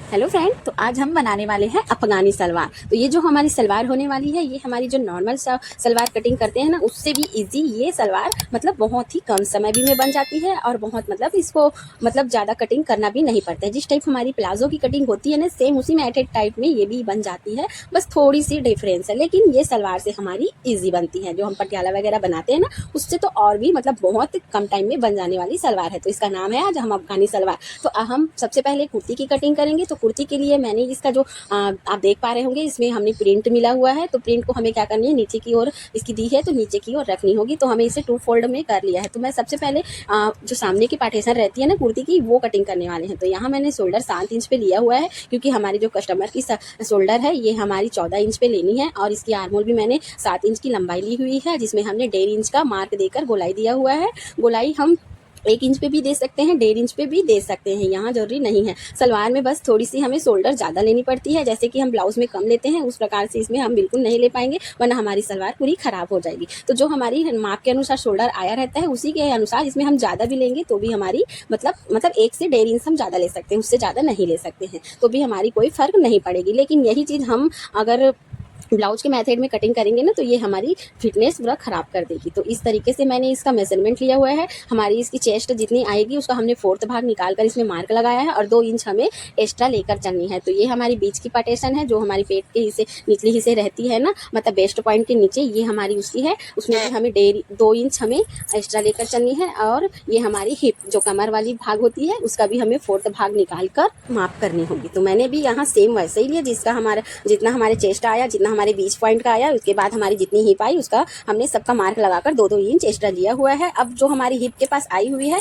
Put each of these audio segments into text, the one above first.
Hello friend, तो आज हम बनाने वाले हैं अफगानी सलवार। तो ये जो हमारी सलवार होने वाली है, ये हमारी जो नॉर्मल सलवार कटिंग करते हैं ना, उससे भी इजी ये सलवार मतलब बहुत ही कम समय भी में बन जाती है और बहुत मतलब इसको मतलब ज़्यादा कटिंग करना भी नहीं पड़ता है। जिस टाइप हमारी प्लाजो की कटिंग होती है ना, सेम उसी मैटेड टाइप में ये भी बन जाती है, बस थोड़ी सी डिफरेंस है। लेकिन ये सलवार से हमारी ईजी बनती है। जो हम पटियाला वगैरह बनाते हैं ना, उससे तो और भी मतलब बहुत कम टाइम में बन जाने वाली सलवार है। तो इसका नाम है आज हम अफगानी सलवार। तो हम सबसे पहले कुर्ती की कटिंग करेंगे। तो कुर्ती के लिए मैंने इसका जो आप देख पा रहे होंगे, इसमें हमने प्रिंट मिला हुआ है। तो प्रिंट को हमें क्या करनी है, नीचे की ओर इसकी दी है तो नीचे की ओर रखनी होगी। तो हमें इसे 2 फोल्ड में कर लिया है। तो मैं सबसे पहले जो सामने की पार्टीशन रहती है ना कुर्ती की, वो कटिंग करने वाले हैं। तो यहाँ मैंने शोल्डर 7 इंच पे लिया हुआ है, क्योंकि हमारी जो कस्टमर की शोल्डर है ये हमारी 14 इंच पे लेनी है। और इसकी आर्मोल भी मैंने 7 इंच की लंबाई ली हुई है, जिसमें हमने 1.5 इंच का मार्क देकर गोलाई दिया हुआ है। गोलाई हम 1 इंच पे भी दे सकते हैं, 1.5 इंच पे भी दे सकते हैं, यहाँ जरूरी नहीं है। सलवार में बस थोड़ी सी हमें शोल्डर ज़्यादा लेनी पड़ती है, जैसे कि हम ब्लाउज में कम लेते हैं उस प्रकार से इसमें हम बिल्कुल नहीं ले पाएंगे, वरना हमारी सलवार पूरी खराब हो जाएगी। तो जो हमारी माप के अनुसार शोल्डर आया रहता है, उसी के अनुसार इसमें हम ज़्यादा भी लेंगे तो भी हमारी मतलब 1 से 1.5 इंच हम ज़्यादा ले सकते हैं, उससे ज़्यादा नहीं ले सकते हैं, तो भी हमारी कोई फ़र्क नहीं पड़ेगी। लेकिन यही चीज़ हम अगर ब्लाउज के मेथड में कटिंग करेंगे ना, तो ये हमारी फिटनेस पूरा ख़राब कर देगी। तो इस तरीके से मैंने इसका मेजरमेंट लिया हुआ है। हमारी इसकी चेस्ट जितनी आएगी उसका हमने 4th भाग निकाल कर इसमें मार्क लगाया है और 2 इंच हमें एक्स्ट्रा लेकर चलनी है। तो ये हमारी बीच की पार्टीशन है, जो हमारी पेट के हिस्से निचले हिस्से रहती है ना, मतलब बेस्ट पॉइंट के नीचे, ये हमारी उसकी है। उसमें भी हमें 2 इंच हमें एक्स्ट्रा लेकर चलनी है। और ये हमारी हिप जो कमर वाली भाग होती है, उसका भी हमें 4th भाग निकाल कर माप करनी होगी। तो मैंने भी यहाँ सेम वैसे ही लिया, जिसका हमारा जितना हमारे चेस्ट आया, जितना हमारे बीच पॉइंट का आया, उसके बाद हमारी जितनी हिप आई उसका हमने सबका मार्क लगाकर 2-2 इंच एक्स्ट्रा लिया हुआ है। अब जो हमारी हिप के पास आई हुई है,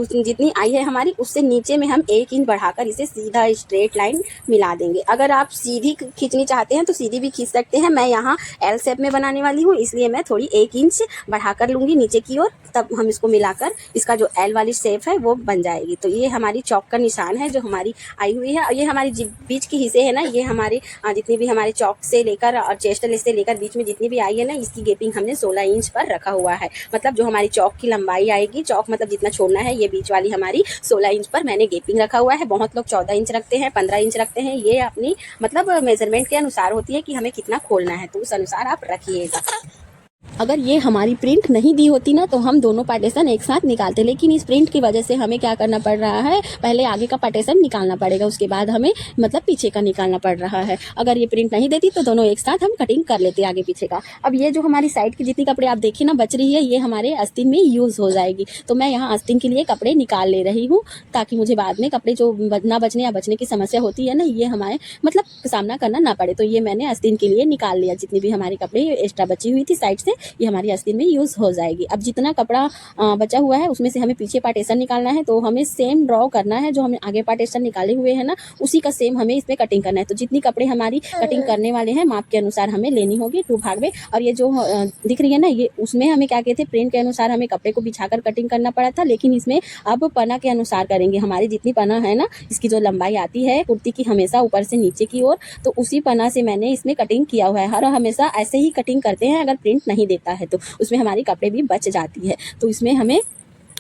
जितनी आई है हमारी, उससे नीचे में हम 1 इंच बढ़ाकर इसे सीधा स्ट्रेट लाइन मिला देंगे। अगर आप सीधी खींचनी चाहते हैं तो सीधी भी खींच सकते हैं। मैं यहाँ एल शेप में बनाने वाली हूँ, इसलिए मैं थोड़ी 1 इंच बढ़ाकर लूँगी नीचे की ओर, तब हम इसको मिलाकर इसका जो एल वाली शेप है वो बन जाएगी। तो ये हमारी चौक का निशान है जो हमारी आई हुई है। और ये हमारी बीच के हिस्से है ना, ये हमारे जितनी भी हमारे चौक से लेकर और चेस्ट से लेकर बीच में जितनी भी आई है ना, इसकी गेपिंग हमने 16 इंच पर रखा हुआ है। मतलब जो हमारी चौक की लंबाई आएगी, चौक मतलब जितना छोड़ना है, ये बीच वाली हमारी 16 इंच पर मैंने गेपिंग रखा हुआ है। बहुत लोग 14 इंच रखते हैं, 15 इंच रखते हैं। ये अपनी मतलब मेजरमेंट के अनुसार होती है कि हमें कितना खोलना है, तो उस अनुसार आप रखिएगा। अगर ये हमारी प्रिंट नहीं दी होती ना, तो हम दोनों पार्टीशन एक साथ निकालते। लेकिन इस प्रिंट की वजह से हमें क्या करना पड़ रहा है, पहले आगे का पार्टीशन निकालना पड़ेगा, उसके बाद हमें मतलब पीछे का निकालना पड़ रहा है। अगर ये प्रिंट नहीं देती तो दोनों एक साथ हम कटिंग कर लेते आगे पीछे का। अब ये जो हमारी साइड की जितनी कपड़े आप देखिए ना बच रही है, ये हमारे आस्तीन में यूज़ हो जाएगी। तो मैं यहाँ आस्तीन के लिए कपड़े निकाल ले रही हूँ, ताकि मुझे बाद में कपड़े जो ना बचने या बचने की समस्या होती है ना, ये हमारे मतलब सामना करना ना पड़े। तो ये मैंने आस्तीन के लिए निकाल लिया। जितनी भी हमारे कपड़े एक्स्ट्रा बची हुई थी साइड से, ये हमारी आस्तीन में यूज़ हो जाएगी। अब जितना कपड़ा बचा हुआ है उसमें से हमें पीछे पार्टीशन निकालना है। तो हमें सेम ड्रॉ करना है, जो हमने आगे पार्टीशन निकाले हुए हैं ना, उसी का सेम हमें इसमें कटिंग करना है। तो जितनी कपड़े हमारी कटिंग करने वाले हैं, माप के अनुसार हमें लेनी होगी 2 भाग में। और ये जो दिख रही है ना, ये उसमें हमें क्या कहते हैं, प्रिंट के अनुसार हमें कपड़े को बिछाकर कटिंग करना पड़ा था। लेकिन इसमें अब पना के अनुसार करेंगे। हमारी जितनी पना है ना, इसकी जो लंबाई आती है कुर्ती की हमेशा ऊपर से नीचे की ओर, तो उसी पना से मैंने इसमें कटिंग किया हुआ है। हर हमेशा ऐसे ही कटिंग करते हैं। अगर प्रिंट नहीं देता है तो उसमें हमारी कपड़े भी बच जाती है। तो इसमें हमें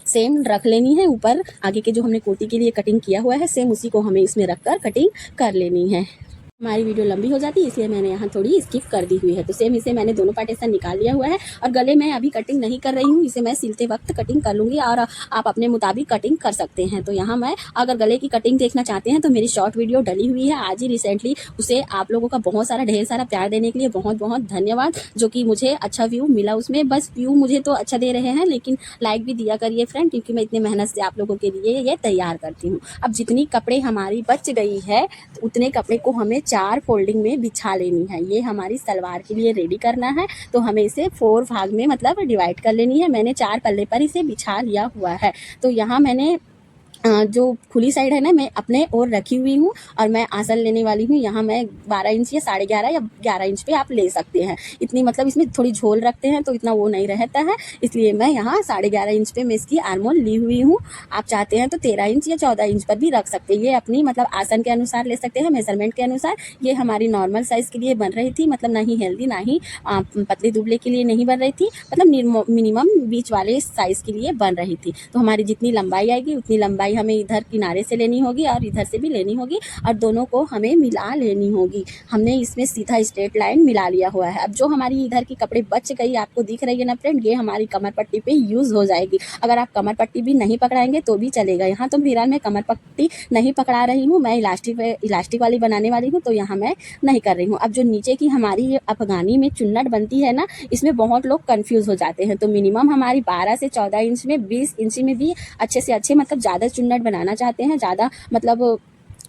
सेम रख लेनी है। ऊपर आगे के जो हमने कुर्ती के लिए कटिंग किया हुआ है, सेम उसी को हमें इसमें रखकर कटिंग कर लेनी है। हमारी वीडियो लंबी हो जाती है, इसलिए मैंने यहाँ थोड़ी स्किप कर दी हुई है। तो सेम इसे मैंने दोनों पार्टीशन निकाल लिया हुआ है। और गले में अभी कटिंग नहीं कर रही हूँ, इसे मैं सिलते वक्त कटिंग कर लूँगी और आप अपने मुताबिक कटिंग कर सकते हैं। तो यहाँ मैं अगर गले की कटिंग देखना चाहते हैं तो मेरी शॉर्ट वीडियो डली हुई है आज ही रिसेंटली। उसे आप लोगों का बहुत सारा ढेर सारा प्यार देने के लिए बहुत बहुत धन्यवाद, जो कि मुझे अच्छा व्यू मिला उसमें। बस व्यू मुझे तो अच्छा दे रहे हैं, लेकिन लाइक भी दिया करिए फ्रेंड, क्योंकि मैं इतने मेहनत से आप लोगों के लिए ये तैयार करती हूँ। अब जितनी कपड़े हमारी बच गई है, तो उतने कपड़े को हमें 4 फोल्डिंग में बिछा लेनी है। ये हमारी सलवार के लिए रेडी करना है। तो हमें इसे 4 भाग में मतलब डिवाइड कर लेनी है। मैंने 4 पल्ले पर इसे बिछा लिया हुआ है। तो यहाँ मैंने जो खुली साइड है ना, मैं अपने और रखी हुई हूँ और मैं आंचल लेने वाली हूँ। यहाँ मैं 12 इंच या 11.5 या 11 इंच पे आप ले सकते हैं। इतनी मतलब इसमें थोड़ी झोल रखते हैं तो इतना वो नहीं रहता है, इसलिए मैं यहाँ 11.5 इंच पे मैं इसकी आर्मोल ली हुई हूँ। आप चाहते हैं तो 13 इंच या 14 इंच पर भी रख सकते हैं। ये अपनी मतलब आसन के अनुसार ले सकते हैं, मेजरमेंट के अनुसार। ये हमारी नॉर्मल साइज़ के लिए बन रही थी, मतलब ना ही हेल्दी ना ही पतले दुबले के लिए नहीं बन रही थी, मतलब मिनिमम बीच वाले साइज़ के लिए बन रही थी। तो हमारी जितनी लंबाई आएगी उतनी लंबाई सिलाई हमें इधर किनारे से लेनी होगी और इधर से भी लेनी होगी और दोनों को हमें मिला लेनी होगी। हमने इसमें सीधा स्ट्रेट लाइन मिला लिया हुआ है। अब जो हमारी इधर की कपड़े बच गई आपको दिख रही है ना फ्रेंड, ये हमारी कमर पट्टी पे यूज़ हो जाएगी। अगर आप कमर पट्टी भी नहीं पकड़ाएंगे तो भी चलेगा। यहाँ तो फिलहाल मैं कमर पट्टी नहीं पकड़ा रही हूँ, मैं इलास्टिक वाली बनाने वाली हूँ, तो यहाँ मैं नहीं कर रही हूँ। अब जो नीचे की हमारी ये अफगानी में चुन्नट बनती है ना, इसमें बहुत लोग कंफ्यूज हो जाते हैं। तो मिनिमम हमारी 12 से 14 इंच में, 20 इंच में भी अच्छे से अच्छे मतलब ज़्यादा चुन्नट बनाना चाहते हैं, ज़्यादा मतलब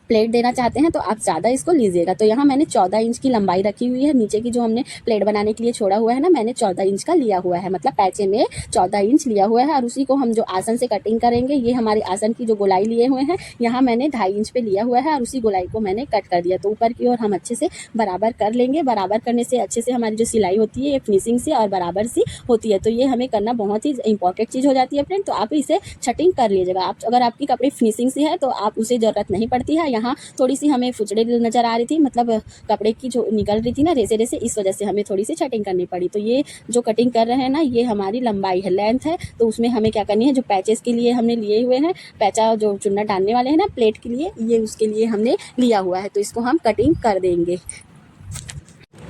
प्लेट देना चाहते हैं तो आप ज़्यादा इसको लीजिएगा। तो यहाँ मैंने 14 इंच की लंबाई रखी हुई है। नीचे की जो हमने प्लेट बनाने के लिए छोड़ा हुआ है ना, मैंने 14 इंच का लिया हुआ है, मतलब पैचे में 14 इंच लिया हुआ है। और उसी को हम जो आसन से कटिंग करेंगे, ये हमारे आसन की जो गोलाई लिए हुए हैं, यहाँ मैंने 2.5 इंच पे लिया हुआ है और उसी गोलाई को मैंने कट कर दिया। तो ऊपर की ओर हम अच्छे से बराबर कर लेंगे। बराबर करने से अच्छे से हमारी जो सिलाई होती है ये फिनिशिंग से और बराबर सी होती है। तो ये हमें करना बहुत ही इंपॉर्टेंट चीज़ हो जाती है फ्रेंड। तो आप इसे छटिंग कर लीजिएगा। आप अगर आपकी कपड़े फिनिशिंग से है तो आप उसे ज़रूरत नहीं पड़ती है। यहाँ थोड़ी सी हमें फुचड़े नज़र आ रही थी, मतलब कपड़े की जो निकल रही थी ना रेसे रेसे, इस वजह से हमें थोड़ी सी छटिंग करनी पड़ी। तो ये जो कटिंग कर रहे हैं ना, ये हमारी लंबाई है, लेंथ है। तो उसमें हमें क्या करनी है, जो पैचेस के लिए हमने लिए हुए हैं, पैचा जो चुन्नट डालने वाले हैं ना प्लेट के लिए, ये उसके लिए हमने लिया हुआ है। तो इसको हम कटिंग कर देंगे।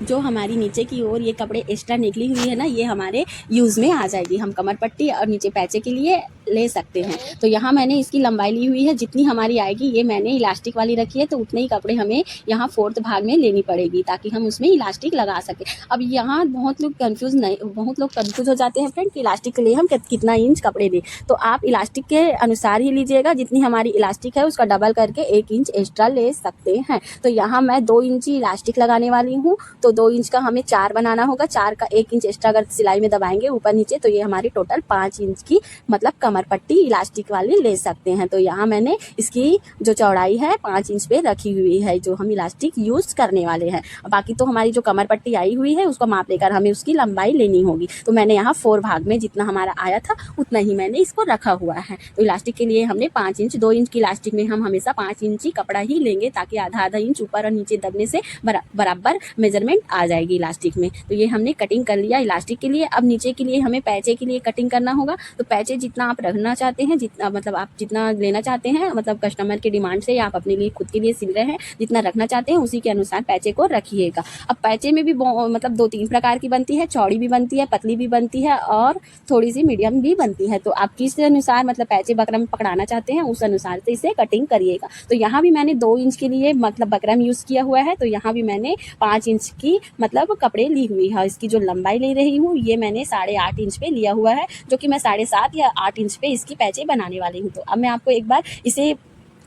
जो हमारी नीचे की ओर ये कपड़े एक्स्ट्रा निकली हुई है ना, ये हमारे यूज़ में आ जाएगी। हम कमर पट्टी और नीचे पैचे के लिए ले सकते हैं। तो यहाँ मैंने इसकी लंबाई ली हुई है, जितनी हमारी आएगी, ये मैंने इलास्टिक वाली रखी है, तो उतने ही कपड़े हमें यहाँ 4th भाग में लेनी पड़ेगी ताकि हम उसमें इलास्टिक लगा सकें। अब यहाँ बहुत लोग कंफ्यूज हो जाते हैं फ्रेंड कि इलास्टिक के लिए हम कितना इंच कपड़े लें। तो आप इलास्टिक के अनुसार ही लीजिएगा, जितनी हमारी इलास्टिक है उसका डबल करके 1 इंच एक्स्ट्रा ले सकते हैं। तो यहाँ मैं 2 इंच इलास्टिक लगाने वाली हूँ, तो 2 इंच का हमें 4 बनाना होगा। 4 का 1 इंच एक्स्ट्रा अगर सिलाई में दबाएंगे ऊपर नीचे, तो ये हमारी टोटल 5 इंच की मतलब कमर पट्टी इलास्टिक वाली ले सकते हैं। तो यहाँ मैंने इसकी जो चौड़ाई है 5 इंच पे रखी हुई है, जो हम इलास्टिक यूज़ करने वाले हैं। बाकी तो हमारी जो कमर पट्टी आई हुई है उसको माप लेकर हमें उसकी लंबाई लेनी होगी। तो मैंने यहाँ 4 भाग में जितना हमारा आया था उतना ही मैंने इसको रखा हुआ है। तो इलास्टिक के लिए हमने 5 इंच, 2 इंच की इलास्टिक में हम हमेशा 5 इंच कपड़ा ही लेंगे, ताकि आधा इंच ऊपर और नीचे दबने से बराबर मेजरमेंट आ जाएगी इलास्टिक में। तो ये हमने कटिंग कर लिया इलास्टिक के लिए। अब नीचे के लिए हमें पैचे के लिए कटिंग करना होगा। तो पैचे जितना आप रखना चाहते हैं, जितना मतलब आप जितना लेना चाहते हैं, मतलब कस्टमर के डिमांड से या आप अपने लिए खुद के लिए सिल रहे हैं, जितना रखना चाहते हैं उसी के अनुसार पैचे को रखिएगा। अब पैचे में भी मतलब 2-3 प्रकार की बनती है, चौड़ी भी बनती है, पतली भी बनती है और थोड़ी सी मीडियम भी बनती है। तो आप किस अनुसार मतलब पैचे बकरम पकड़ाना चाहते हैं उस अनुसार से इसे कटिंग करिएगा। तो यहाँ भी मैंने 2 इंच के लिए मतलब बकरम यूज़ किया हुआ है। तो यहाँ भी मैंने 5 इंच की मतलब कपड़े ली हुई है। इसकी जो लंबाई ले रही हूँ ये मैंने 8.5 इंच पे लिया हुआ है, जो कि मैं 7.5 या 8 इंच पे इसकी पैचे बनाने वाली हूँ। तो अब मैं आपको एक बार इसे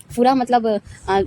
पूरा मतलब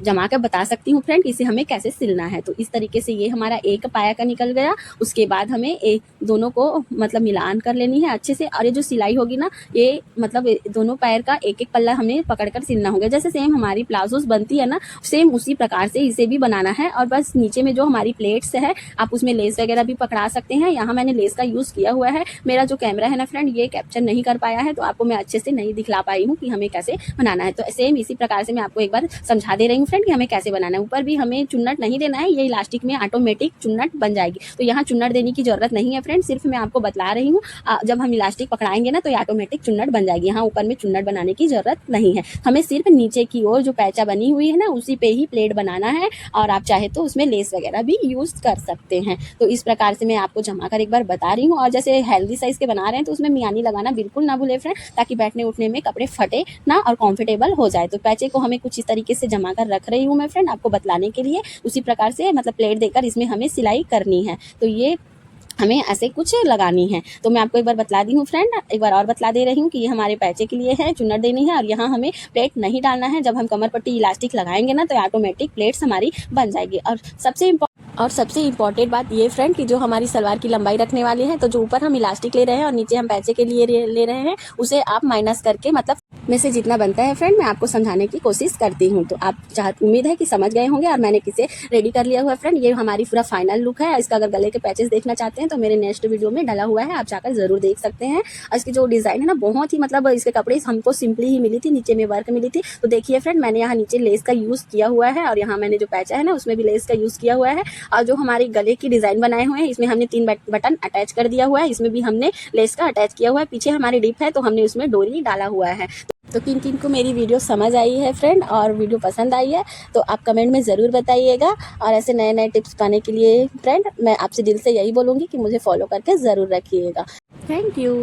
जमा कर बता सकती हूँ फ्रेंड, इसे हमें कैसे सिलना है। तो इस तरीके से ये हमारा एक पाया का निकल गया। उसके बाद हमें दोनों को मतलब मिलान कर लेनी है अच्छे से। और ये जो सिलाई होगी ना, ये मतलब दोनों पैर का एक एक पल्ला हमें पकड़कर सिलना होगा। जैसे सेम हमारी प्लाजोस बनती है ना, सेम उसी प्रकार से इसे भी बनाना है। और बस नीचे में जो हमारी प्लेट्स है, आप उसमें लेस वगैरह भी पकड़ा सकते हैं। यहाँ मैंने लेस का यूज़ किया हुआ है। मेरा जो कैमरा है ना फ्रेंड, ये कैप्चर नहीं कर पाया है, तो आपको मैं अच्छे से नहीं दिखला पाई हूँ कि हमें कैसे बनाना है। तो सेम इसी प्रकार से मैं आपको एक बार समझा दे रही हूँ फ्रेंड कि हमें कैसे बनाना है। ऊपर भी हमें चुन्नट नहीं देना है, ये इलास्टिक में ऑटोमेटिक चुन्नट बन जाएगी। तो यहाँ चुन्नट देने की जरूरत नहीं है फ्रेंड, सिर्फ मैं आपको बतला रही हूँ। जब हम इलास्टिक पकड़ाएंगे ना तो ये ऑटोमेटिक चुन्नट बन जाएगी। यहाँ ऊपर में चुन्नट बनाने की जरूरत नहीं है, हमें सिर्फ नीचे की ओर जो पैचा बनी हुई है ना उसी पे ही प्लेट बनाना है। और आप चाहे तो उसमें लेस वगैरह भी यूज कर सकते हैं। तो इस प्रकार से मैं आपको जमा कर एक बार बता रही हूँ। और जैसे हेल्दी साइज के बना रहे हैं तो उसमें मियानी लगाना बिल्कुल ना भूले फ्रेंड, ताकि बैठने उठने में कपड़े फटे ना और कंफर्टेबल हो जाए। तो पैचे को हमें कुछ इस तरीके से जमा कर रख रही हूँ मैं फ्रेंड, आपको बतलाने के लिए। उसी प्रकार से मतलब प्लेट देकर इसमें हमें सिलाई करनी है। तो ये हमें ऐसे कुछ लगानी है। तो मैं आपको एक बार बतला दी हूँ फ्रेंड, एक बार और बतला दे रही हूँ कि ये हमारे पैचे के लिए है, चुन्नट देनी है। और यहाँ हमें प्लेट नहीं डालना है। जब हम कमर पट्टी इलास्टिक लगाएंगे ना तो ऑटोमेटिक प्लेट्स हमारी बन जाएगी। और सबसे इम्पॉर्टेंट बात ये फ्रेंड कि जो हमारी सलवार की लंबाई रखने वाली है, तो जो ऊपर हम इलास्टिक ले रहे हैं और नीचे हम पैचे के लिए ले रहे हैं, उसे आप माइनस करके मतलब में से जितना बनता है फ्रेंड मैं आपको समझाने की कोशिश करती हूँ। तो आप उम्मीद है कि समझ गए होंगे। और मैंने किसे रेडी कर लिया हुआ है फ्रेंड, ये हमारी पूरा फाइनल लुक है। इसका अगर गले के पैचेस देखना चाहते हैं तो मेरे नेक्स्ट वीडियो में डाला हुआ है, आप जाकर जरूर देख सकते हैं। और इसकी जो डिजाइन है ना बहुत ही मतलब इसके कपड़े हमको सिंपली ही मिली थी, नीचे में वर्क मिली थी। तो देखिए फ्रेंड, मैंने यहाँ नीचे लेस का यूज किया हुआ है और यहाँ मैंने जो पैचा है ना उसमें भी लेस का यूज किया हुआ है। और जो हमारे गले की डिजाइन बनाए हुए हैं इसमें हमने 3 बटन अटैच कर दिया हुआ है, इसमें भी हमने लेस का अटैच किया हुआ है। पीछे हमारी डिप है तो हमने उसमें डोरी डाला हुआ है। तो किन किन को मेरी वीडियो समझ आई है फ्रेंड और वीडियो पसंद आई है तो आप कमेंट में ज़रूर बताइएगा। और ऐसे नए नए टिप्स पाने के लिए फ्रेंड मैं आपसे दिल से यही बोलूँगी कि मुझे फॉलो करके ज़रूर रखिएगा। Thank you.